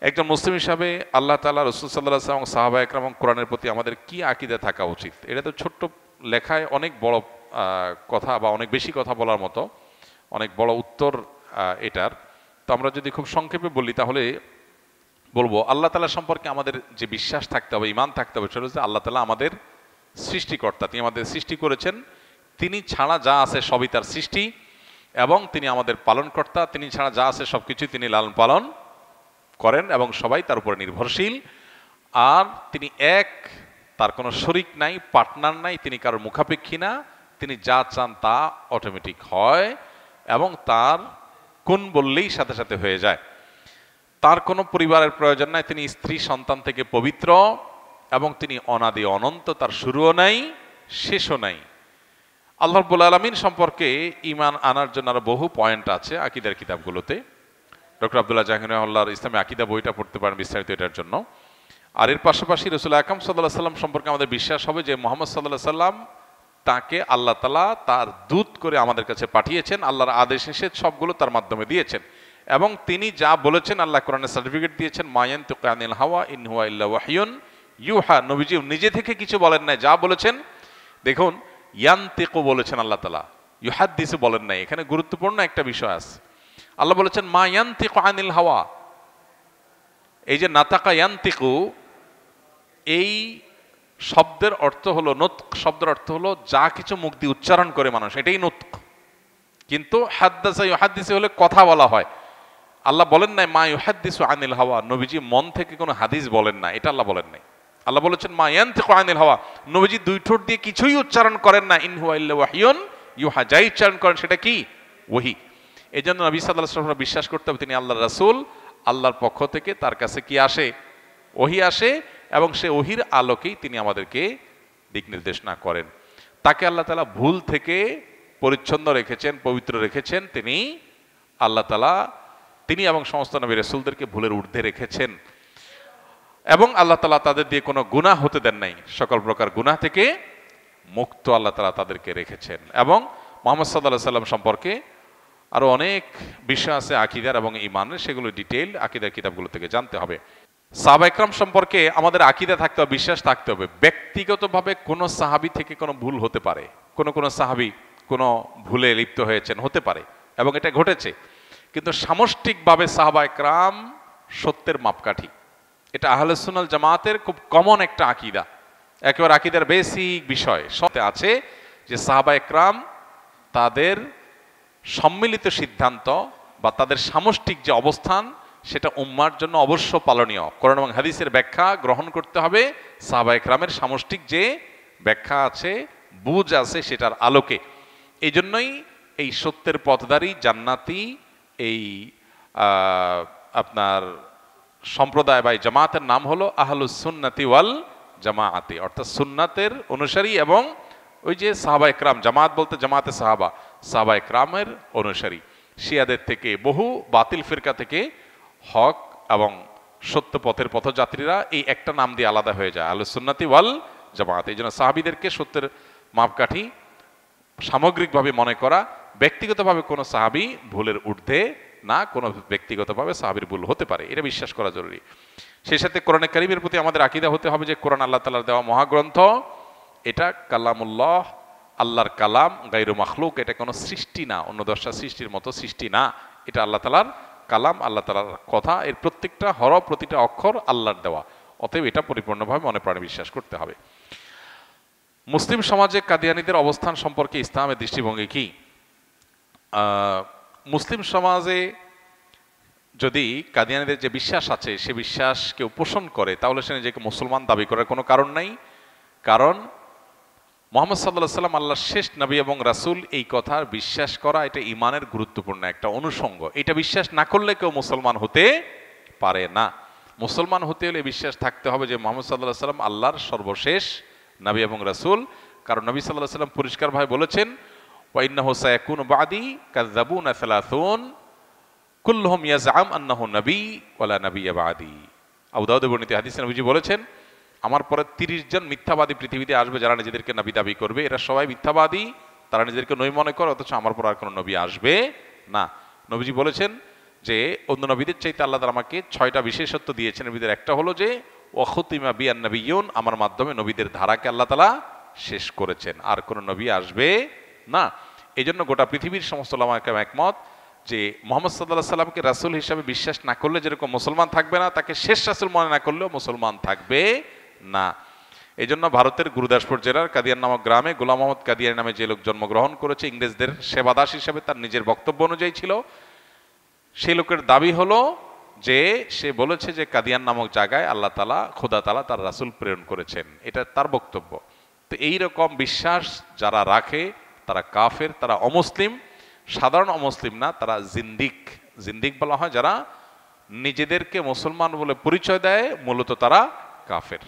একজন মুসলিম হিসাবে আল্লাহ তাআলা, রাসূল সাল্লাল্লাহু আলাইহি ওয়াসাল্লাম এবং সাহাবা একরাম এবং কোরআনের প্রতি আমাদের কি আকীদা থাকা উচিত, এটা তো ছোট্ট লেখায় অনেক বড় কথা বা অনেক বেশি কথা বলার মতো, অনেক বড় উত্তর এটার। তো আমরা যদি খুব সংক্ষেপে বলি তাহলে বলবো, আল্লাহ তাআলা সম্পর্কে আমাদের যে বিশ্বাস থাকতে হবে, ঈমান থাকতে হবে, সেটা হচ্ছে আল্লাহ তাআলা আমাদের সৃষ্টিকর্তা, তিনি আমাদের সৃষ্টি করেছেন, তিনি ছাড়া যা আছে সবই তার সৃষ্টি, এবং তিনি আমাদের পালনকর্তা, তিনি ছাড়া যা আছে সবকিছুই তিনি লালন পালন করেন এবং সবাই তার উপর নির্ভরশীল। আর তিনি এক, তার কোনো শরিক নাই, পার্টনার নাই, তিনি কারোর মুখাপেক্ষী না, তিনি যা চান তা অটোমেটিক হয় এবং তার কোন বললেই সাথে সাথে হয়ে যায়। তার কোনো পরিবারের প্রয়োজন নাই, তিনি স্ত্রী সন্তান থেকে পবিত্র এবং তিনি অনাদি অনন্ত, তার শুরুও নাই শেষও নাই। আল্লাহ রাব্বুল আলামিন সম্পর্কে ঈমান আনার জন্য আরো বহু পয়েন্ট আছে আকীদার কিতাবগুলোতে। ডক্টর আব্দুল্লাহ জাহাঙ্গীর রাহিমাহুল্লাহর ইসলামী আকীদা বইটা পড়তে পারেন বিস্তারিত এটার জন্য। আর এর পাশাপাশি রাসূল আকরাম সাল্লাল্লাহু আলাইহি সাল্লাম সম্পর্কে আমাদের বিশ্বাস হবে যে মুহাম্মদ সাল্লাল্লাহু আলাইহি সাল্লাম তাকে আল্লাহ তাআলা তার দূত করে আমাদের কাছে পাঠিয়েছেন, আল্লাহর আদেশ নিষেধ সবগুলো তার মাধ্যমে দিয়েছেন, এবং তিনি যা বলেছেন আল্লাহ কোরআনে সার্টিফিকেট দিয়েছেন, মা ইয়ানতিকু আনিল হাওয়া ইন হুয়া ইল্লা ওয়াহয়ুন ইউহা। নবীজি নিজে থেকে কিছু বলেন নাই, যা বলেছেন, দেখুন ইয়ানতিকু বলেছেন আল্লাহ তাআলা, ইউহাদ্দিসু বলেন নাই। এখানে গুরুত্বপূর্ণ একটা বিষয় আছে, আল্লাহ বলেছেন মা ইয়ানতিকু আনিল হাওয়া। এই যে নাতাকা ইয়ানতিকু, এই শব্দের অর্থ হলো, নুতক শব্দের অর্থ হলো যা কিছু মুখ দিয়ে উচ্চারণ করে মানুষ, এটাই নুতক। কিন্তু হাদ্দাসা ইউহাদ্দিসু হলে কথা বলা হয়। আল্লাহ বলেন নাই মা ইউহাদ্দিসু আনিল হাওয়া, নবীজি মন থেকে কোনো হাদিস বলেন না, এটা আল্লাহ বলেন নাই। আল্লাহ বলেছেন মা ইয়ানতিকু আনিল হাওয়া, নবীজি দুই ঠোঁট দিয়ে কিছুই উচ্চারণ করেন না, ইন হুয়া ইল্লা ওয়াহয়ুন ইউহা, যাই উচ্চারণ করেন সেটা কি? ওহী। এই জন্য নবী সাল্লাল্লাহু আলাইহি ওয়াসাল্লাম বিশ্বাস করতে হবে তিনি আল্লাহর রাসূল, আল্লাহর পক্ষ থেকে তার কাছে কি আসে? ওহী আসে, এবং সে ওহীর আলোকেই তিনি আমাদেরকে দিক নির্দেশনা করেন। তাকে আল্লাহ তাআলা ভুল থেকে পরিচ্ছন্ন রেখেছেন, পবিত্র রেখেছেন, তিনি আল্লাহ তাআলা, তিনি এবং সমস্ত নবী রাসূলদেরকে ভুলের ঊর্ধ্বে রেখেছেন, এবং আল্লাহ তাআলা তাদের দিয়ে কোনো গুনাহ হতে দেন নাই, সকল প্রকার গুনাহ থেকে মুক্ত আল্লাহ তাআলা তাদেরকে রেখেছেন। এবং মুহাম্মদ সাল্লাল্লাহু আলাইহি সাল্লাম সম্পর্কে আরো অনেক বিষয় আছে আকীদার এবং ঈমানের, সেগুলো ডিটেইল আকীদার কিতাবগুলো থেকে জানতে হবে। সাহাবা একরাম সম্পর্কে আমাদের আকীদা থাকতে হবে, বিশ্বাস থাকতে হবে। ব্যক্তিগতভাবে কোনো সাহাবী থেকে কোনো ভুল হতে পারে, কোনো সাহাবী কোনো ভুলে লিপ্ত হয়েছেন, হতে পারে, এবং এটা ঘটেছে। কিন্তু সামষ্টিকভাবে সাহাবা একরাম সত্যের মাপকাঠি, এটা আহলে সুন্নাত জামাতের খুব কমন একটা আকীদা, একেবারে আকীদার বেসিক বিষয় সত্যি আছে যে সাহাবা একরাম তাদের সম্মিলিত সিদ্ধান্ত বা তাদের সামষ্টিক যে অবস্থান, সেটা উম্মার জন্য অবশ্য পালনীয়। কোরআন এবং হাদিসের ব্যাখ্যা গ্রহণ করতে হবে সাহাবা একরামের সামষ্টিক যে ব্যাখ্যা আছে, বুঝ আছে, সেটার আলোকে। এই জন্যই এই সত্যের পথধারী জান্নাতি এই আপনার সম্প্রদায় বা জামাতের নাম হলো আহলুস সুন্নাতি ওয়াল জামাআতি, অর্থাৎ সুন্নাতের অনুসারী এবং ওই যে সাহাবা একরাম, জামাত বলতে জামাতে সাহাবা, সাহাবা একরামের অনুসারী। শিয়াদের থেকে, বহু বাতিল ফিরকা থেকে হক এবং সত্য পথের পথযাত্রীরা এই একটা নাম দিয়ে আলাদা হয়ে যায়, আহলুস সুন্নাতি ওয়াল জামাআত। এই জন্য সাহাবীদেরকে সত্যের মাপকাঠি সামগ্রিকভাবে মনে করা, ব্যক্তিগতভাবে কোনো সাহাবী ভুলের ঊর্ধ্বে না, কোনো ব্যক্তিগতভাবে সাহাবীর ভুল হতে পারে, এটা বিশ্বাস করা জরুরি। সেই সাথে কোরআনে কারীমের প্রতি আমাদের আকীদা হতে হবে যে কোরআন আল্লাহ তাআলার দেওয়া মহাগ্রন্থ, এটা কালামুল্লাহ, আল্লাহর কালাম, গায়রু মাখলুক, এটা কোনো সৃষ্টি না, অন্য দশটা সৃষ্টির মতো সৃষ্টি না, এটা আল্লাহ তাআলার কালাম, আল্লাহ তাআলার কথা, এর প্রত্যেকটা হরফ, প্রতিটা অক্ষর আল্লাহর দেওয়া। অতএব এটা পরিপূর্ণভাবে মনে প্রাণে বিশ্বাস করতে হবে। মুসলিম সমাজে কাদিয়ানীদের অবস্থান সম্পর্কে ইসলামের দৃষ্টিভঙ্গি কি? মুসলিম সমাজে যদি কাদিয়ানীদের যে বিশ্বাস আছে সে বিশ্বাস কেউ পোষণ করে, তাহলে সে নিজেকে মুসলমান দাবি করার কোনো কারণ নাই। কারণ মুহাম্মদ সাল্লাল্লাহু আলাইহি ওয়াসাল্লাম আল্লাহর শেষ নবী এবং রাসূল, এই কথার বিশ্বাস করা এটা ঈমানের গুরুত্বপূর্ণ একটা অনুষঙ্গ। এটা বিশ্বাস না করলে কেউ মুসলমান হতে পারে না। মুসলমান হতে হলে বিশ্বাস থাকতে হবে যে মুহাম্মদ সাল্লাল্লাহু আলাইহি ওয়াসাল্লাম আল্লাহর সর্বশেষ নবী এবং রাসূল। কারণ নবী সাল্লাল্লাহু আলাইহি ওয়াসাল্লাম পরিষ্কারভাবে বলেছেন, ওয়া ইন্নাহু সায়াকুনু বা'দি কাযযাবুনা সালাসুন কুল্লুহুম ইয়াজআম আন্নাহু নবী ওয়া লা নাবিয়্যা বা'দি। আবু দাউদে বর্ণিত হাদিসে নবীজি বলেছেন, আমার পরে 30 জন মিথ্যাবাদী পৃথিবীতে আসবে, যারা নিজেদেরকে নবী দাবি করবে। এরা সবাই মিথ্যাবাদী, তারা নিজেদেরকে নবী মনে করে, অথচ আমার পর আর কোনো নবী আসবে না। নবীজি বলেছেন যে অন্য নবীদের চাইতে আল্লাহ তাআলা আমাকে 6টা বিশেষত্ব দিয়েছেন। এর ভিতরে একটা হলো যে ওয়াখুতিমা বিয়ান নবিয়্যুন, আমার মাধ্যমে নবীদের ধারাকে আল্লাহ তাআলা শেষ করেছেন, আর কোন নবী আসবে না। এই জন্য গোটা পৃথিবীর সমস্ত উলামা একরাম একমত যে মুহাম্মদ সাল্লাল্লাহু আলাইহি সাল্লামকে রাসূল হিসেবে বিশ্বাস না করলে যেরকম মুসলমান থাকবে না, তাকে শেষ রাসূল মনে না করলেও মুসলমান থাকবে না। এই জন্য ভারতের গুরুদাসপুর জেলার কাদিয়ান নামক গ্রামে গোলাম মোহাম্মদ কাদিয়ানি নামে যে লোক জন্মগ্রহণ করেছে, ইংরেজদের সেবাদাস হিসেবে, তার নিজের বক্তব্য অনুযায়ী ছিল, সেই লোকের দাবি হলো যে সে বলেছে যে কাদিয়ান নামক জায়গায় আল্লাহ তাআলা, খোদা তাআলা তার রাসূল প্রেরণ করেছেন, এটা তার বক্তব্য। তো এই রকম বিশ্বাস যারা রাখে তারা কাফের, তারা অমুসলিম। সাধারণ অমুসলিম না, তারা জিন্দিক। জিন্দিক বলা হয় যারা নিজেদেরকে মুসলমান বলে পরিচয় দেয়, মূলত তারা কাফের।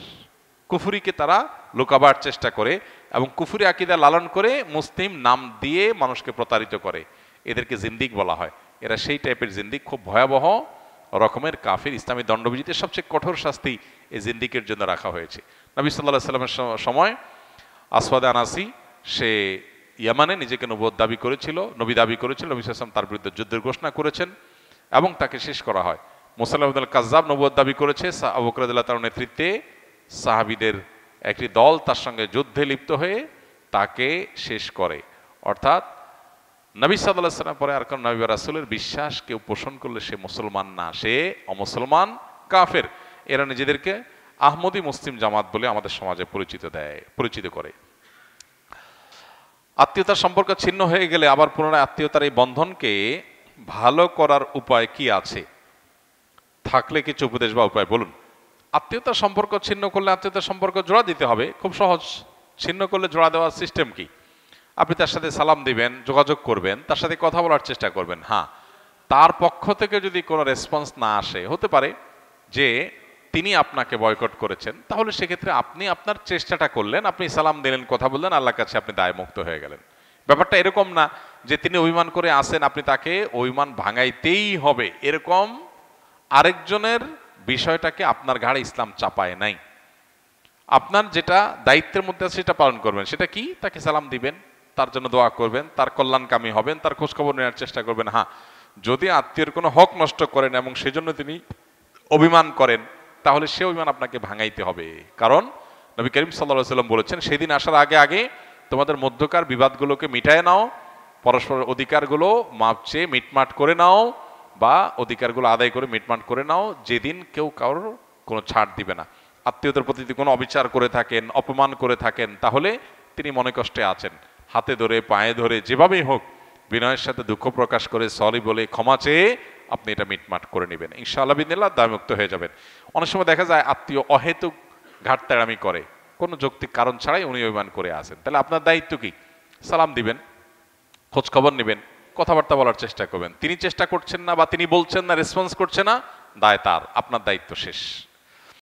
কুফরিকে তারা লুকাবার চেষ্টা করে এবং কুফরি আকীদা লালন করে মুসলিম নাম দিয়ে মানুষকে প্রতারিত করে, এদেরকে জিন্দিক বলা হয়। এরা সেই টাইপের জিন্দিক, খুব ভয়াবহ রকমের কাফির। ইসলামী দণ্ডবিধিতে সবচেয়ে কঠোর শাস্তি এই জিন্দিকের জন্য রাখা হয়েছে। নবী সাল্লাল্লাহু আলাইহি সাল্লামের সময় আসওয়াদ আনাসি, সে ইয়ামানে নিজেকে নবুয়ত দাবি করেছিল, নবী দাবি করেছিল। নবী সাল্লাল্লাহু আলাইহি ওয়াসাল্লাম তার বিরুদ্ধে যুদ্ধের ঘোষণা করেছেন এবং তাকে শেষ করা হয়। মুসাইলামাতুল কাজ্জাব নবুয়ত দাবি করেছে, আবু বকর রাদিয়াল্লাহু তাআলার নেতৃত্বে সাহাবীদের একটি দল তার সঙ্গে যুদ্ধে লিপ্ত হয়ে তাকে শেষ করে। অর্থাৎ নবী সাল্লাল্লাহু আলাইহি ওয়াসাল্লাম পরে আর কোন নবী বা রাসূলের বিশ্বাস কেউ পোষণ করলে সে মুসলমান না, সে অমুসলমান, কাফের। এরা নিজেদেরকে আহমদী মুসলিম জামাত বলে আমাদের সমাজে পরিচিত করে। আত্মীয়তার সম্পর্ক ছিন্ন হয়ে গেলে আবার পুনরায় আত্মীয়তার এই বন্ধনকে ভালো করার উপায় কি আছে? থাকলে কিছু উপদেশ বা উপায় বলুন। আত্মীয়তার সম্পর্ক ছিন্ন করলে আত্মীয়তার সম্পর্ক জোড়া দিতে হবে, খুব সহজ। ছিন্ন করলে জোড়া দেওয়ার সিস্টেম কি? আপনি তার সাথে সালাম দিবেন, যোগাযোগ করবেন, তার সাথে কথা বলার চেষ্টা করবেন। হ্যাঁ, তার পক্ষ থেকে যদি কোনো রেসপন্স না আসে, হতে পারে যে তিনি আপনাকে বয়কট করেছেন, তাহলে সেক্ষেত্রে আপনি আপনার চেষ্টাটা করলেন, আপনি সালাম দিলেন, কথা বললেন, আল্লাহর কাছে আপনি দায়মুক্ত হয়ে গেলেন। ব্যাপারটা এরকম না যে তিনি অভিমান করে আসেন, আপনি তাকে অভিমান ভাঙাইতেই হবে, এরকম আরেকজনের বিষয়টাকে আপনার ঘাড়ে ইসলাম চাপায় নাই। আপনার যেটা দায়িত্বের মধ্যে আছে সেটা পালন করবেন। সেটা কি? তাকে সালাম দিবেন, তার জন্য দোয়া করবেন, তার কল্যাণকামী হবেন, তার খোঁজখবর নেওয়ার চেষ্টা করবেন। হ্যাঁ, যদি আত্মীয়ের কোনো হক নষ্ট করেন এবং সেজন্য তিনি অভিমান করেন, তাহলে সে অভিমান আপনাকে ভাঙাইতে হবে। কারণ নবী করিম সাল্লাল্লাহু আলাইহি ওয়াসাল্লাম বলেছেন, সেদিন আসার আগে আগে তোমাদের মধ্যকার বিবাদগুলোকে মিটায় নাও, পরস্পরের অধিকারগুলো মাপ চেয়ে মিটমাট করে নাও, বা অধিকারগুলো আদায় করে মিটমাট করে নাও, যেদিন কেউ কারোর কোনো ছাড় দিবে না। আত্মীয়তার প্রতি কোনো অবিচার করে থাকেন, অপমান করে থাকেন, তাহলে তিনি মনে কষ্টে আছেন, হাতে ধরে পায়ে ধরে যেভাবেই হোক বিনয়ের সাথে দুঃখ প্রকাশ করে সরি বলে ক্ষমা চেয়ে আপনি এটা মিটমাট করে নেবেন, ইনশাআল্লাহ বিদিনিল্লাহ দায়মুক্ত হয়ে যাবেন। অনেক সময় দেখা যায় আত্মীয় অহেতুক ঘাটতাড়ামি করে, কোনো যৌক্তিক কারণ ছাড়াই উনি অভিমান করে আসেন, তাহলে আপনার দায়িত্ব কি? সালাম দিবেন, খোঁজ খবর নেবেন, কথাবার্তা বলার চেষ্টা করবেন। তিনি চেষ্টা করছেন না বা তিনি বলছেন না, রেসপন্স করছে না, দায় তার, আপনার দায়িত্ব শেষ।